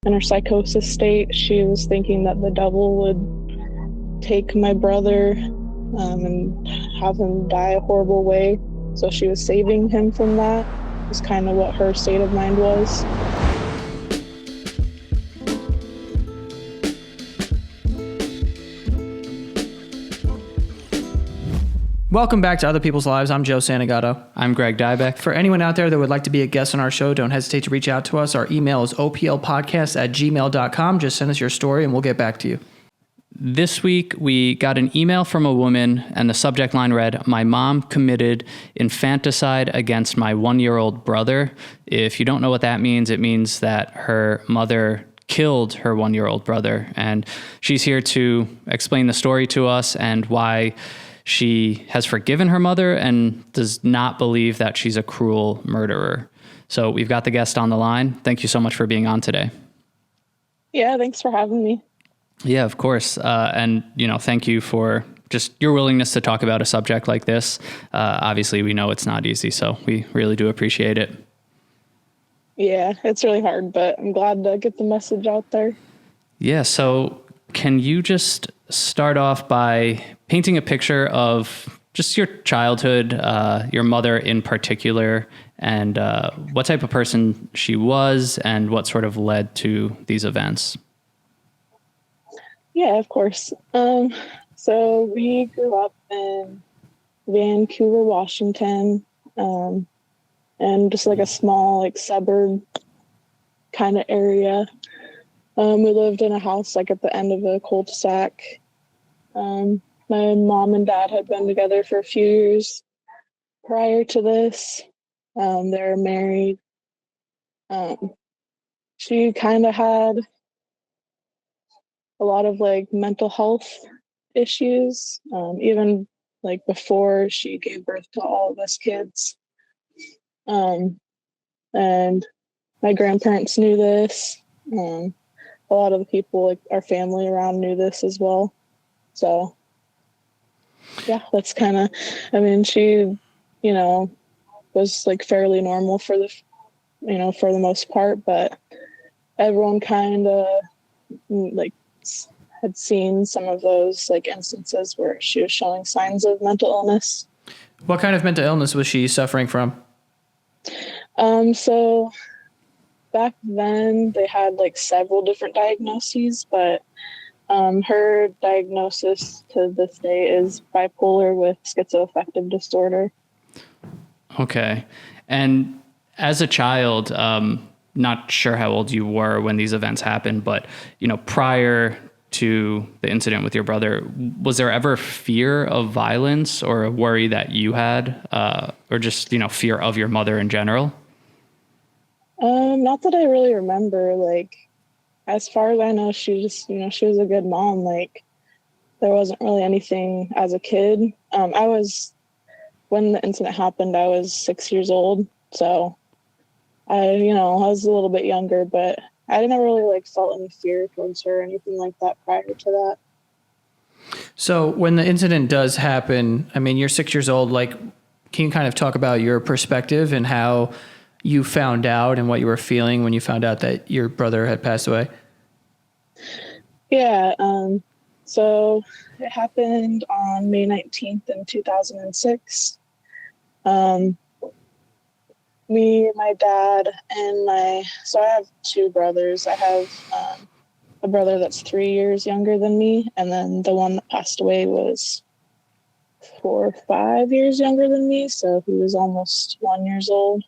in her psychosis state, she was thinking that the devil would take my brother and have him die a horrible way. So she was saving him from that, is kind of what her state of mind was. Welcome back to Other People's Lives. I'm Joe Santagato. I'm Greg Dybec. For anyone out there that would like to be a guest on our show, don't hesitate to reach out to us. Our email is oplpodcast@gmail.com. Just send us your story and we'll get back to you. This week, we got an email from a woman, and the subject line read, "My mom committed infanticide against my 1-year-old brother." If you don't know what that means, it means that her mother killed her 1-year-old brother. And she's here to explain the story to us and why she has forgiven her mother and does not believe that she's a cruel murderer. So we've got the guest on the line. Thank you so much for being on today. Yeah, thanks for having me. Yeah, of course. And, thank you for just your willingness to talk about a subject like this. Obviously, we know it's not easy, so we really do appreciate it. Yeah, it's really hard, but I'm glad to get the message out there. Yeah, so can you just start off by painting a picture of just your childhood, your mother in particular, and what type of person she was and what sort of led to these events? Yeah, of course. So we grew up in Vancouver, Washington, and just like a small, suburb kind of area. We lived in a house at the end of a cul-de-sac. My mom and dad had been together for a few years prior to this. They were married. She kind of had a lot of mental health issues, even before she gave birth to all of us kids. And my grandparents knew this. A lot of the people, our family around, knew this as well. So, yeah, that's kind of, she, was fairly normal for the most part, but everyone kind of had seen some of those instances where she was showing signs of mental illness. What kind of mental illness was she suffering from? So back then they had several different diagnoses, but her diagnosis to this day is bipolar with schizoaffective disorder. Okay. And as a child, not sure how old you were when these events happened, but, prior to the incident with your brother, was there ever fear of violence or a worry that you had, or just, fear of your mother in general? Not that I really remember. As far as I know, she just, she was a good mom. There wasn't really anything as a kid. When the incident happened, I was 6 years old. So I was a little bit younger, but I didn't really felt any fear towards her or anything like that prior to that. So when the incident does happen, you're 6 years old, can you kind of talk about your perspective and how you found out and what you were feeling when you found out that your brother had passed away? Yeah. So it happened on May 19th in 2006. Me, my dad, and so I have two brothers. I have a brother that's 3 years younger than me, and then the one that passed away was 4 or 5 years younger than me, so he was almost 1 year old.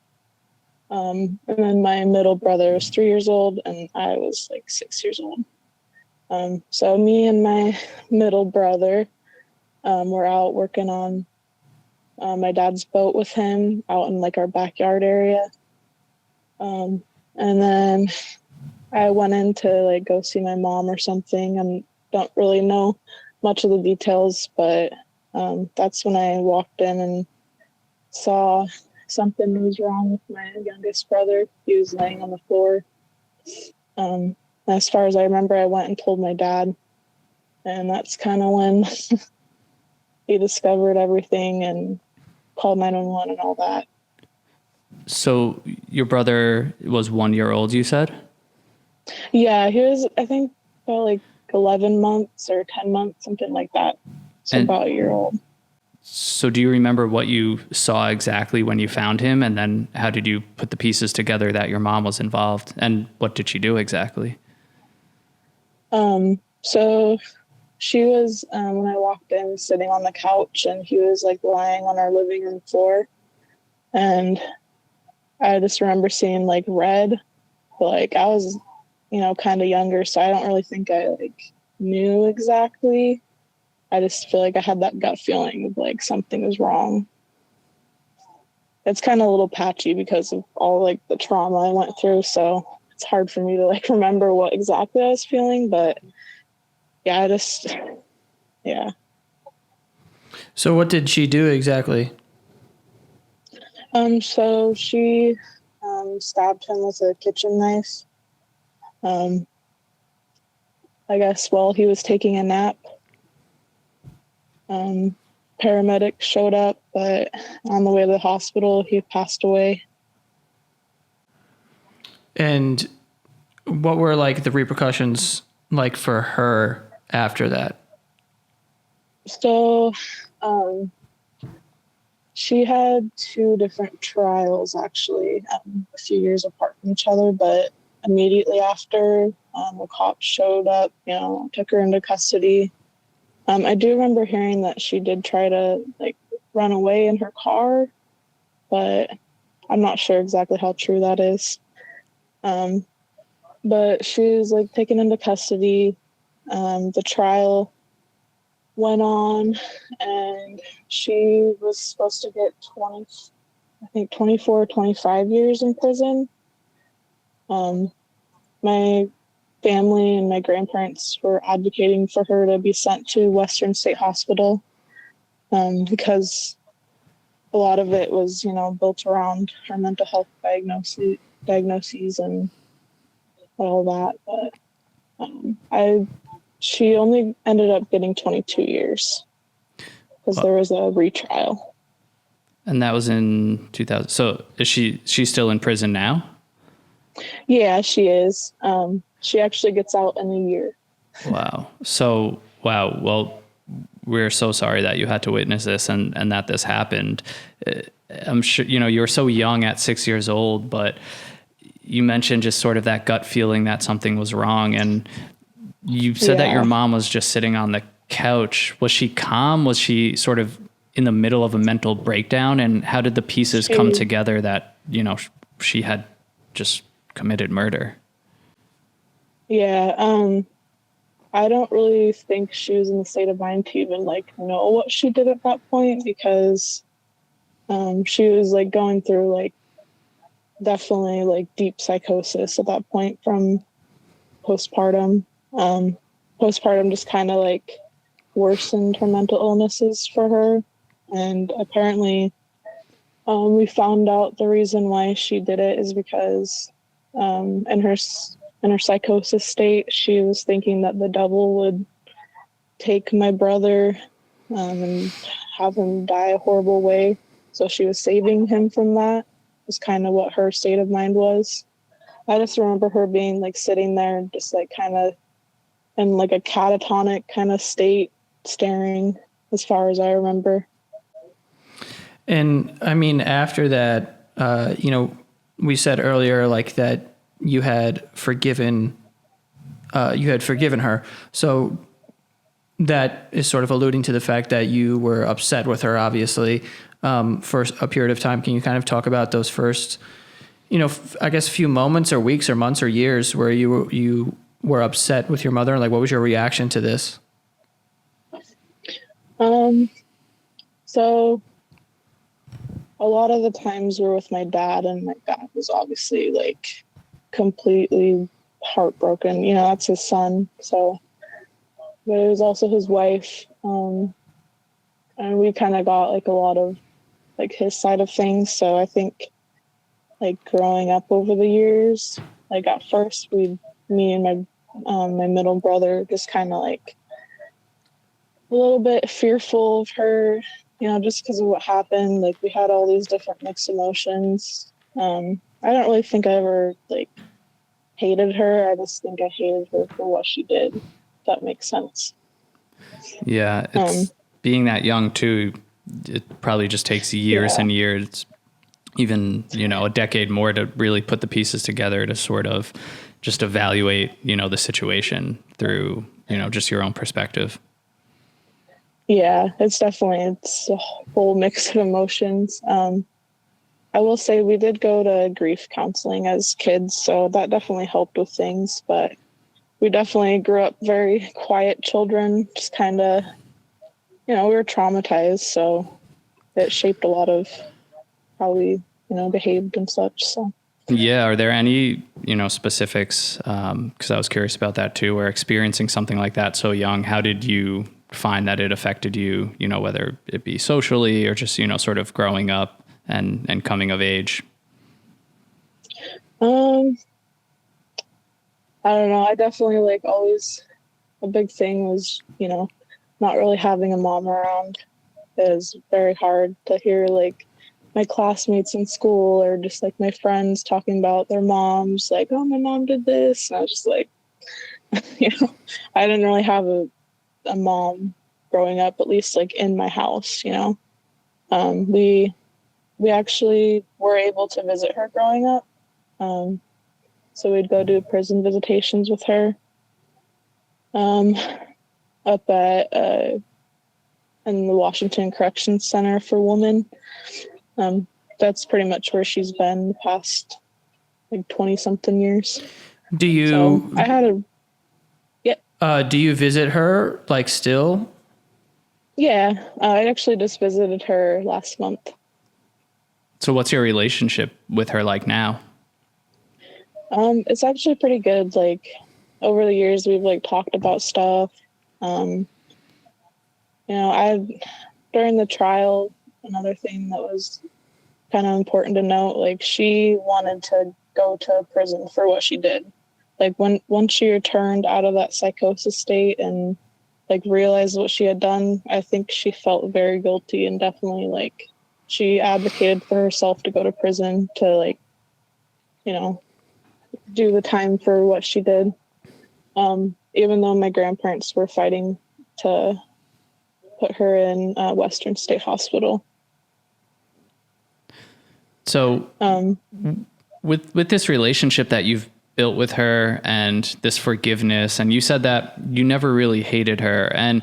And then my middle brother was 3 years old, and I was 6 years old. So me and my middle brother were out working on my dad's boat with him out in our backyard area. And then I went in to go see my mom or something, and don't really know much of the details, but that's when I walked in and saw something was wrong with my youngest brother. He was laying on the floor. As far as I remember, I went and told my dad, and that's kind of when he discovered everything and called 911 and all that. So your brother was 1 year old, you said? Yeah, he was, I think, about like 11 months or 10 months, something like that. So And about a year old. so do you remember what you saw exactly when you found him? And then how did you put the pieces together that your mom was involved? And what did she do exactly? So she was, when I walked in, sitting on the couch, and he was like lying on our living room floor. And I just remember seeing like red, but like I was, kind of younger, so I don't really think I like knew exactly. I just feel like I had that gut feeling of like something was wrong. It's kind of a little patchy because of all like the trauma I went through, so it's hard for me to like remember what exactly I was feeling, but yeah, yeah. So what did she do exactly? So she stabbed him with a kitchen knife. Um, I guess while he was taking a nap. Um, Paramedics showed up, but on the way to the hospital, he passed away. And what were like the repercussions like for her after that? So, um, she had two different trials actually, a few years apart from each other, but immediately after, the cops showed up, took her into custody. I do remember hearing that she did try to like run away in her car, but I'm not sure exactly how true that is. Um, but she was like taken into custody. The trial went on, and she was supposed to get 20, I think 24, 25 years in prison. Um, my family and my grandparents were advocating for her to be sent to Western State Hospital, because a lot of it was, built around her mental health diagnoses and all that. But she only ended up getting 22 years because there was a retrial. And that was in 2000. So is she's still in prison now? Yeah, she is. She actually gets out in a year. Wow. So, wow. Well, we're so sorry that you had to witness this and that this happened. I'm sure, you were so young at 6 years old, but you mentioned just sort of that gut feeling that something was wrong. And you said that your mom was just sitting on the couch. Was she calm? Was she sort of in the middle of a mental breakdown? And how did the pieces come together that, she had just committed murder? Yeah. I don't really think she was in the state of mind to even like know what she did at that point, because she was like going through like definitely like deep psychosis at that point from postpartum. Postpartum just kind of like worsened her mental illnesses for her, and apparently we found out the reason why she did it is because in her psychosis state, she was thinking that the devil would take my brother, and have him die a horrible way. So she was saving him from that. Was kind of what her state of mind was. I just remember her being like sitting there, just like kind of in like a catatonic kind of state, staring, as far as I remember. And I mean, after that, we said earlier like that you had forgiven her. So that is sort of alluding to the fact that you were upset with her, obviously, for a period of time. Can you kind of talk about those first, I guess, few moments or weeks or months or years where you were upset with your mother? Like, what was your reaction to this? So a lot of the times we're with my dad, and my dad was obviously like completely heartbroken. That's his son. So, but it was also his wife. And we kind of got like a lot of like his side of things. So I think like growing up over the years, like at first me and my middle brother just kind of like a little bit fearful of her, just because of what happened. Like we had all these different mixed emotions. I don't really think I ever like hated her. I just think I hated her for what she did. If that makes sense. Yeah, it's being that young too. It probably just takes years and years, even, a decade more to really put the pieces together to sort of just evaluate, the situation through, just your own perspective. Yeah, it's a whole mix of emotions. I will say we did go to grief counseling as kids, so that definitely helped with things, but we definitely grew up very quiet children, just kind of, we were traumatized, so it shaped a lot of how we, behaved and such. So. Yeah. Are there any, specifics? Because I was curious about that too, where experiencing something like that so young, how did you find that it affected you, whether it be socially or just, sort of growing up and coming of age? I don't know. I definitely always, a big thing was, not really having a mom around. It was very hard to hear my classmates in school or just my friends talking about their moms, oh, my mom did this. And I was just I didn't really have a mom growing up, at least in my house, we actually were able to visit her growing up. So we'd go do prison visitations with her up at in the Washington Corrections Center for Women. That's pretty much where she's been the past 20 something years. Do you? So I had a. Yeah. Do you visit her still? Yeah, I actually just visited her last month. So what's your relationship with her like now? It's actually pretty good. Over the years, we've talked about stuff. During the trial, another thing that was kind of important to note, she wanted to go to prison for what she did. Once she returned out of that psychosis state and realized what she had done, I think she felt very guilty, and definitely she advocated for herself to go to prison to do the time for what she did. Even though my grandparents were fighting to put her in Western State Hospital. So with this relationship that you've built with her and this forgiveness, and you said that you never really hated her. And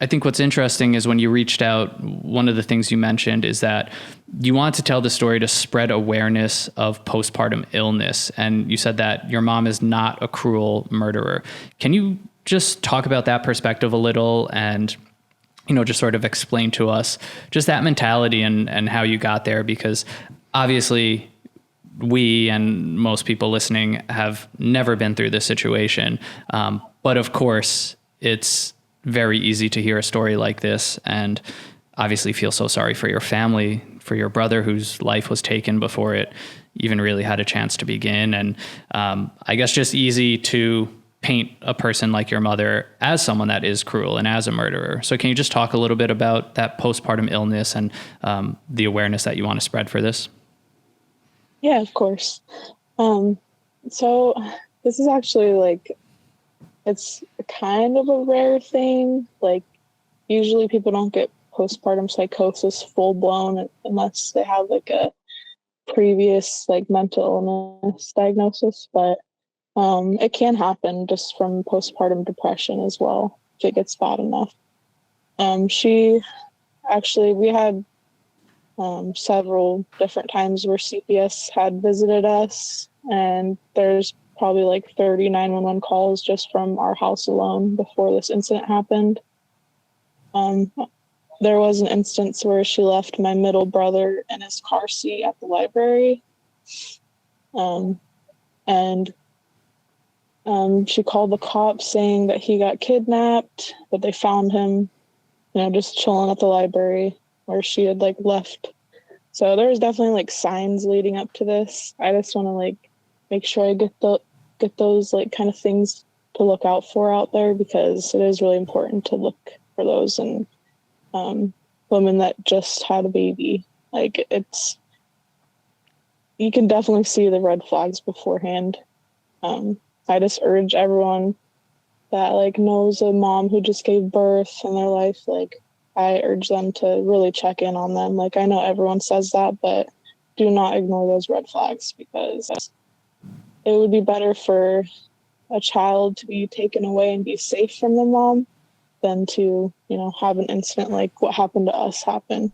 I think what's interesting is when you reached out, one of the things you mentioned is that you want to tell the story to spread awareness of postpartum illness. And you said that your mom is not a cruel murderer. Can you just talk about that perspective a little and, just sort of explain to us just that mentality and how you got there? Because obviously we and most people listening have never been through this situation. But of course, it's very easy to hear a story like this and obviously feel so sorry for your family, for your brother whose life was taken before it even really had a chance to begin. And I guess just easy to paint a person like your mother as someone that is cruel and as a murderer. So can you just talk a little bit about that postpartum illness and the awareness that you want to spread for this? Yeah, of course. So this is actually it's kind of a rare thing. Usually people don't get postpartum psychosis full blown unless they have a previous mental illness diagnosis, but it can happen just from postpartum depression as well if it gets bad enough. We had several different times where CPS had visited us, and there's probably 30 911 calls just from our house alone before this incident happened. There was an instance where she left my middle brother in his car seat at the library. And she called the cops saying that he got kidnapped, but they found him, just chilling at the library where she had left. So there's definitely signs leading up to this. I just want to make sure I get those kind of things to look out for out there, because it is really important to look for those in women that just had a baby. You can definitely see the red flags beforehand. I just urge everyone that like knows a mom who just gave birth in their life, like I urge them to really check in on them. Like I know everyone says that, but do not ignore those red flags, because it would be better for a child to be taken away and be safe from the mom than to, have an incident like what happened to us happen.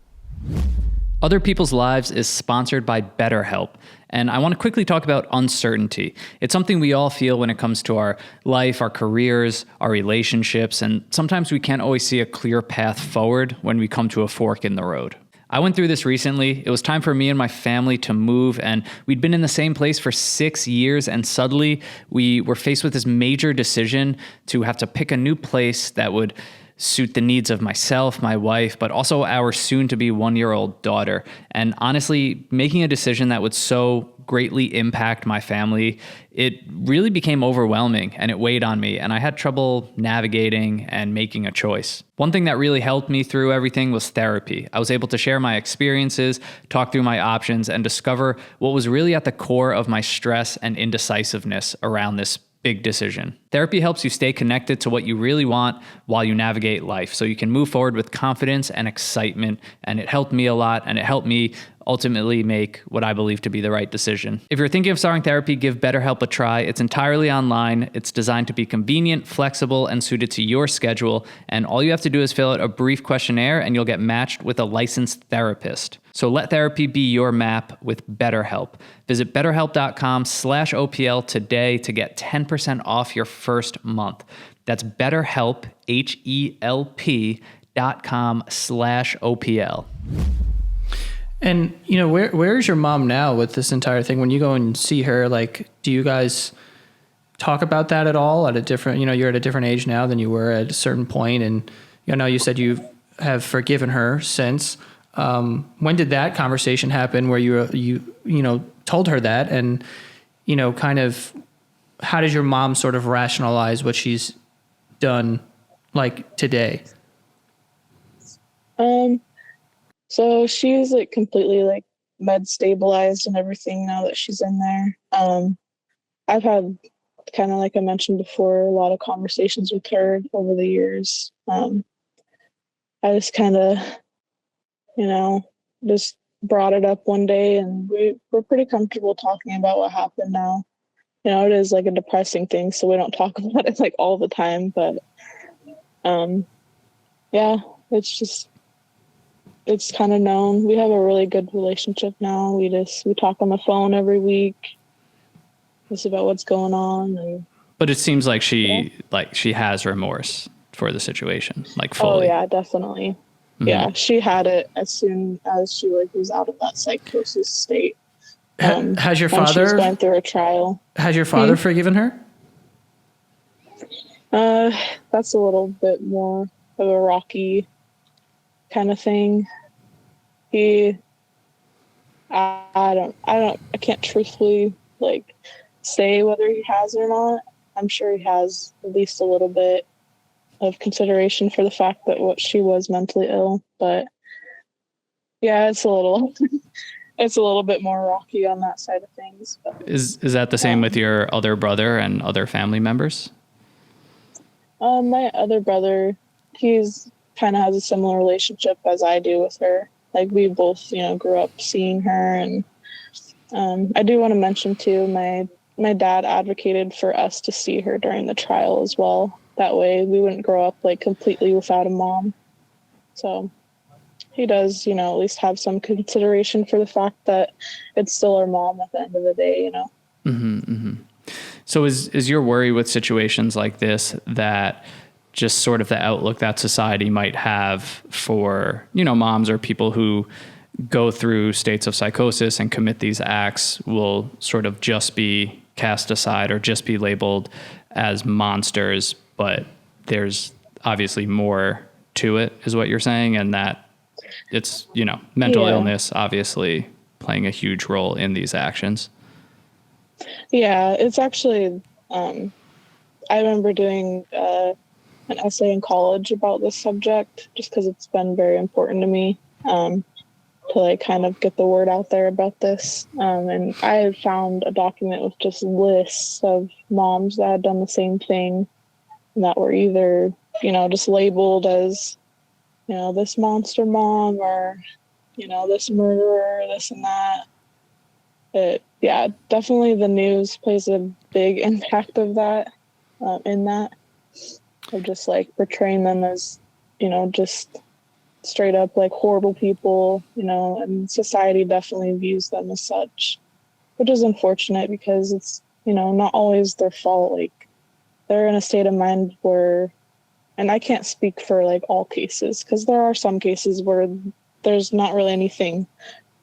Other People's Lives is sponsored by BetterHelp. And I want to quickly talk about uncertainty. It's something we all feel when it comes to our life, our careers, our relationships, and sometimes we can't always see a clear path forward when we come to a fork in the road. I went through this recently. It was time for me and my family to move, and we'd been in the same place for 6 years, and suddenly we were faced with this major decision to have to pick a new place that would suit the needs of myself, my wife, but also our soon-to-be 1-year-old daughter. And honestly, making a decision that would so greatly impact my family, it really became overwhelming and it weighed on me, and I had trouble navigating and making a choice. One thing that really helped me through everything was therapy. I was able to share my experiences, talk through my options, and discover what was really at the core of my stress and indecisiveness around this big decision. Therapy helps you stay connected to what you really want while you navigate life, so you can move forward with confidence and excitement. And it helped me a lot, and it helped me ultimately make what I believe to be the right decision. If you're thinking of starting therapy, give BetterHelp a try. It's entirely online. It's designed to be convenient, flexible, and suited to your schedule. And all you have to do is fill out a brief questionnaire and you'll get matched with a licensed therapist. So let therapy be your map with BetterHelp. Visit betterhelp.com/OPL today to get 10% off your first month. That's BetterHelp, HELP.com/OPL. And, where is your mom now with this entire thing? When you go and see her, like, do you guys talk about that at all at a different, you're at a different age now than you were at a certain point. And, you said you have forgiven her since. When did that conversation happen where you told her that? And, kind of how does your mom sort of rationalize what she's done like today? So she's like completely like med stabilized and everything now that she's in there. I've had, kind of like I mentioned before, a lot of conversations with her over the years. I just kind of, just brought it up one day, and we're pretty comfortable talking about what happened now. It is like a depressing thing, so we don't talk about it like all the time, but yeah, it's kind of known. We have a really good relationship now. We talk on the phone every week just about what's going on. But it seems like she has remorse for the situation, like fully. Oh yeah, definitely. Mm-hmm. Yeah, she had it as soon as she was out of that psychosis state. Has your when she was father going through a trial? Has your father forgiven her? That's a little bit more of a rocky kind of thing. I can't truthfully like say whether he has or not. I'm sure he has at least a little bit of consideration for the fact that she was mentally ill, but yeah, it's a little bit more rocky on that side of things. But, is that the same with your other brother and other family members? My other brother, he's kind of has a similar relationship as I do with her. Like we both, grew up seeing her, and I do want to mention too, my dad advocated for us to see her during the trial as well. That way we wouldn't grow up like completely without a mom. So he does, at least have some consideration for the fact that it's still our mom at the end of the day, Mm-hmm, mm-hmm. So is your worry with situations like this that just sort of the outlook that society might have for, moms or people who go through states of psychosis and commit these acts will sort of just be cast aside or just be labeled as monsters, but there's obviously more to it, is what you're saying, and that it's, mental illness obviously playing a huge role in these actions? Yeah, it's actually, I remember doing an essay in college about this subject just because it's been very important to me. to like kind of get the word out there about this. And I had found a document with just lists of moms that had done the same thing and that were either, just labeled as, this monster mom or, this murderer, this and that. Yeah, definitely the news plays a big impact of that, in that, of just like portraying them as, just straight up like horrible people, and society definitely views them as such, which is unfortunate because it's, not always their fault. Like they're in a state of mind where, and I can't speak for like all cases because there are some cases where there's not really anything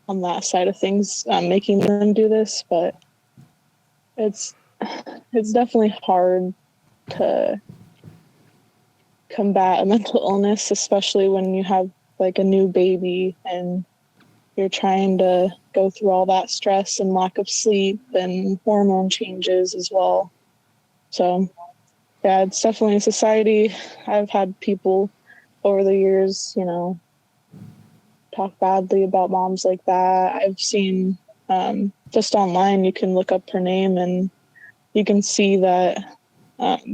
on that side of things making them do this, but it's definitely hard to combat a mental illness, especially when you have like a new baby and you're trying to go through all that stress and lack of sleep and hormone changes as well. So yeah, it's definitely a society. I've had people over the years, talk badly about moms like that. I've seen just online, you can look up her name and you can see that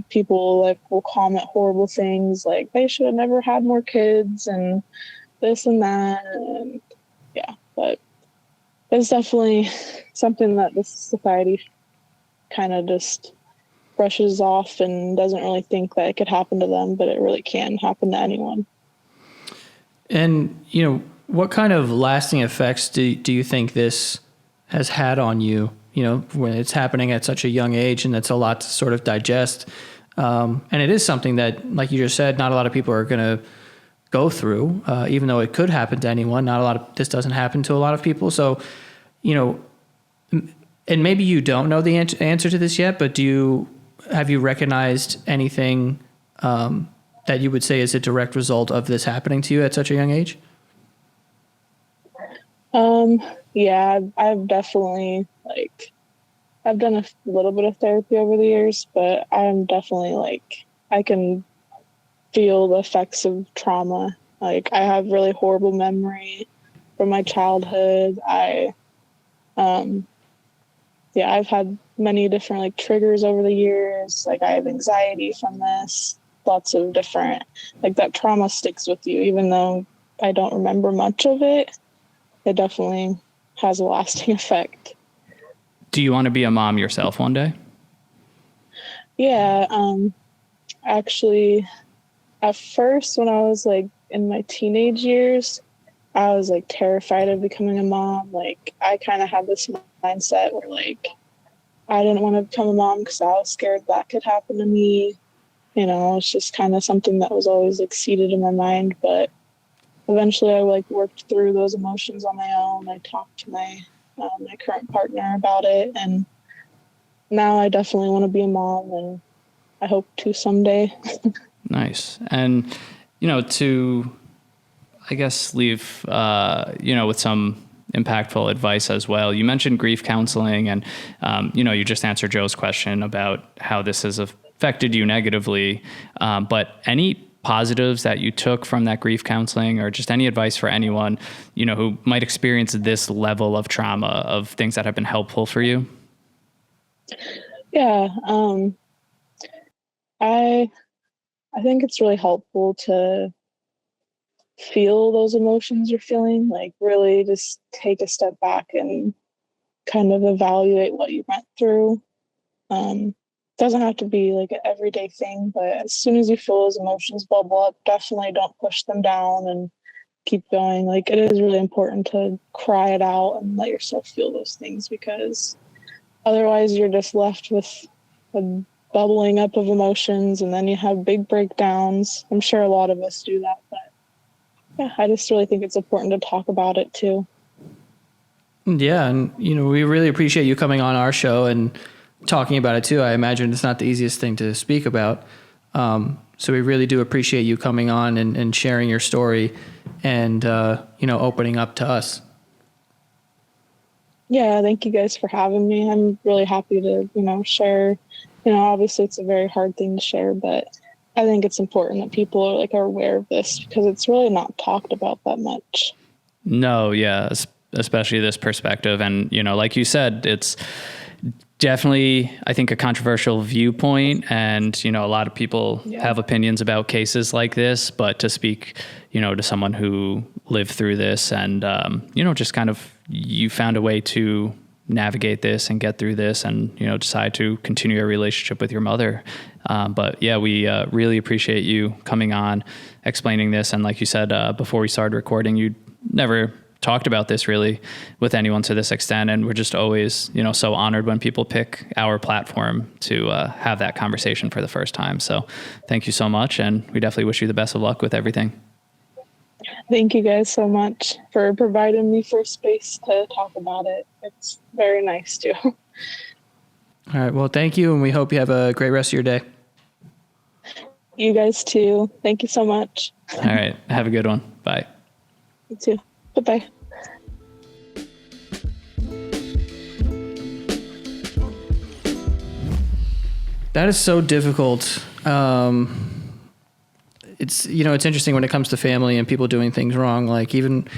people like will comment horrible things like they should have never had more kids and this and that. And yeah, but it's definitely something that the society kind of just brushes off and doesn't really think that it could happen to them, but it really can happen to anyone. And, what kind of lasting effects do you think this has had on you, when it's happening at such a young age and that's a lot to sort of digest? And it is something that, like you just said, not a lot of people are going to go through, even though it could happen to anyone. This doesn't happen to a lot of people. So, and maybe you don't know the answer to this yet, but have you recognized anything that you would say is a direct result of this happening to you at such a young age? Yeah, I've definitely I've done a little bit of therapy over the years, but I'm definitely I can feel the effects of trauma. Like I have really horrible memory from my childhood. I've had many different triggers over the years. Like I have anxiety from this, lots of different, that trauma sticks with you, even though I don't remember much of it. It definitely has a lasting effect. Do you want to be a mom yourself one day? Yeah, actually, at first when I was in my teenage years, I was terrified of becoming a mom. I kind of had this mindset where I didn't want to become a mom because I was scared that could happen to me. It's just kind of something that was always seated in my mind. But eventually I worked through those emotions on my own. I talked to my current partner about it, and now I definitely want to be a mom, and I hope to someday. Nice. And, to, I guess, leave, with some impactful advice as well. You mentioned grief counseling and, you just answered Joe's question about how this has affected you negatively. But any positives that you took from that grief counseling, or just any advice for anyone, who might experience this level of trauma, of things that have been helpful for you? Yeah. I think it's really helpful to feel those emotions you're feeling, really just take a step back and kind of evaluate what you went through. Doesn't have to be an everyday thing, but as soon as you feel those emotions bubble up, definitely don't push them down and keep going. It is really important to cry it out and let yourself feel those things, because otherwise you're just left with a bubbling up of emotions, and then you have big breakdowns. I'm sure a lot of us do that, but yeah, I just really think it's important to talk about it too. Yeah. And, we really appreciate you coming on our show and talking about it too. I imagine it's not the easiest thing to speak about. So we really do appreciate you coming on and sharing your story and, opening up to us. Yeah, thank you guys for having me. I'm really happy to, share. Obviously it's a very hard thing to share, but I think it's important that people are aware of this, because it's really not talked about that much. No, yeah, especially this perspective. And, you know, like you said, it's definitely, I think, a controversial viewpoint. And, you know, a lot of people have opinions about cases like this, but to speak, you know, to someone who lived through this and, you know, just kind of, you found a way to navigate this and get through this and, you know, decide to continue a relationship with your mother. But yeah, we really appreciate you coming on, explaining this. And like you said, before we started recording, you never talked about this really with anyone to this extent. And we're just always, you know, so honored when people pick our platform to have that conversation for the first time. So thank you so much. And we definitely wish you the best of luck with everything. Thank you guys so much for providing me for space to talk about it. It's very nice too. All right. Well, thank you. And we hope you have a great rest of your day. You guys too. Thank you so much. All right. Have a good one. Bye. You too. Bye-bye. That is so difficult. It's, you know, it's interesting when it comes to family and people doing things wrong. Like even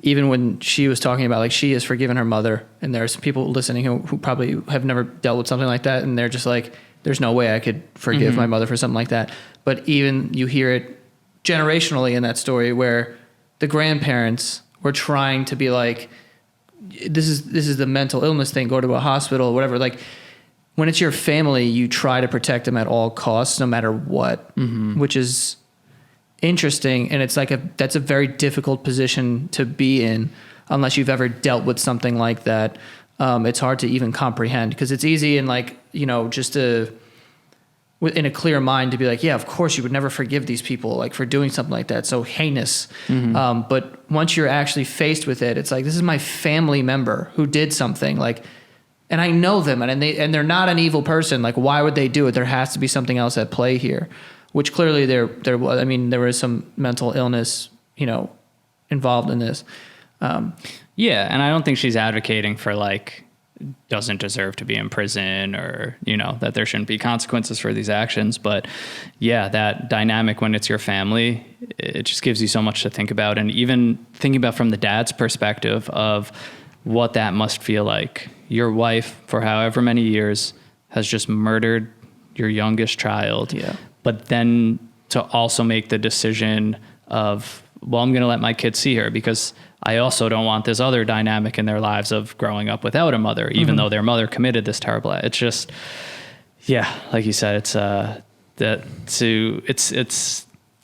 when she was talking about, like, she has forgiven her mother, and there's people listening who probably have never dealt with something like that. And they're just like, there's no way I could forgive my mother for something like that. But even you hear it generationally in that story where the grandparents were trying to be like, this is the mental illness thing, go to a hospital, whatever. Like, when it's your family, you try to protect them at all costs, no matter what, which is interesting. And it's like that's a very difficult position to be in unless you've ever dealt with something like that. It's hard to even comprehend, because it's easy and, like, you know, just in a clear mind to be like, yeah, of course you would never forgive these people, like, for doing something like that. So heinous. But once you're actually faced with it, it's like, this is my family member who did something, like, and I know them, and they're not an evil person. Like, why would they do it? There has to be something else at play here, which clearly there was. I mean, there was some mental illness, you know, involved in this. Yeah, and I don't think she's advocating for, like, doesn't deserve to be in prison, or, you know, that there shouldn't be consequences for these actions. But yeah, that dynamic when it's your family, it just gives you so much to think about. And even thinking about from the dad's perspective of what that must feel like. Your wife, for however many years, has just murdered your youngest child. Yeah. But then to also make the decision of, well, I'm going to let my kids see her, because I also don't want this other dynamic in their lives of growing up without a mother, even though their mother committed this terrible act. It's just, yeah, like you said, it's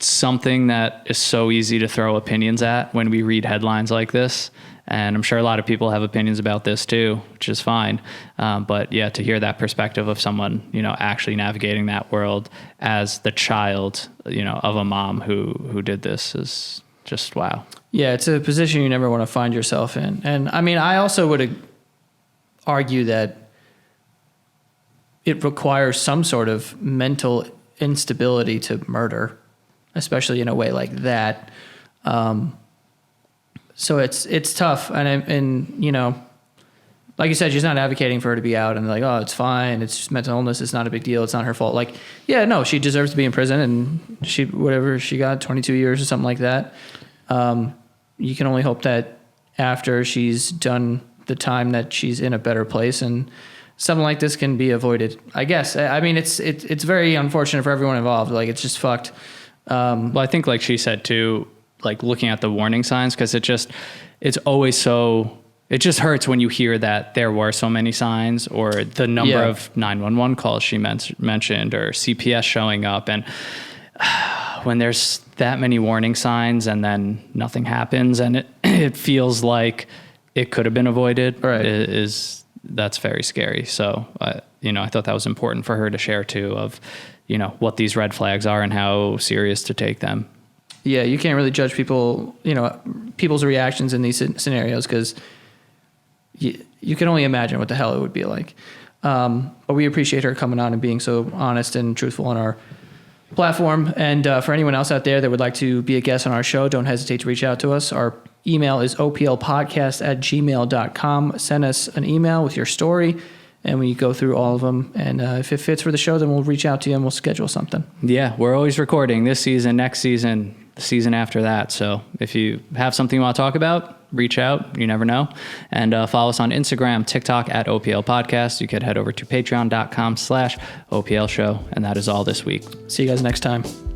something that is so easy to throw opinions at when we read headlines like this. And I'm sure a lot of people have opinions about this too, which is fine. But yeah, to hear that perspective of someone, you know, actually navigating that world as the child, you know, of a mom who did this is just wow. Yeah, it's a position you never want to find yourself in. And I mean, I also would argue that it requires some sort of mental instability to murder, especially in a way like that. So it's tough. And you know, like you said, she's not advocating for her to be out and like, oh, it's fine. It's just mental illness. It's not a big deal. It's not her fault. Like, yeah, no, she deserves to be in prison, and whatever she got, 22 years or something like that. You can only hope that after she's done the time that she's in a better place, and something like this can be avoided, I guess. I mean, it's very unfortunate for everyone involved. Like, it's just fucked. Well, I think, like she said too, like looking at the warning signs, because it's always so, it just hurts when you hear that there were so many signs, or the number of 911 calls she mentioned, or CPS showing up. And when there's that many warning signs and then nothing happens, and it feels like it could have been avoided, right, that's very scary. So, you know, I thought that was important for her to share too, of, you know, what these red flags are and how serious to take them. Yeah, you can't really judge people, you know, people's reactions in these scenarios, because you can only imagine what the hell it would be like. But we appreciate her coming on and being so honest and truthful on our platform. And for anyone else out there that would like to be a guest on our show, don't hesitate to reach out to us. Our email is oplpodcast@gmail.com. Send us an email with your story, and we go through all of them. And if it fits for the show, then we'll reach out to you and we'll schedule something. Yeah, we're always recording this season, next season. the season after that. So if you have something you want to talk about, reach out. You never know. And follow us on Instagram, TikTok at OPL Podcast. You could head over to patreon.com/OPL Show. And that is all this week. See you guys next time.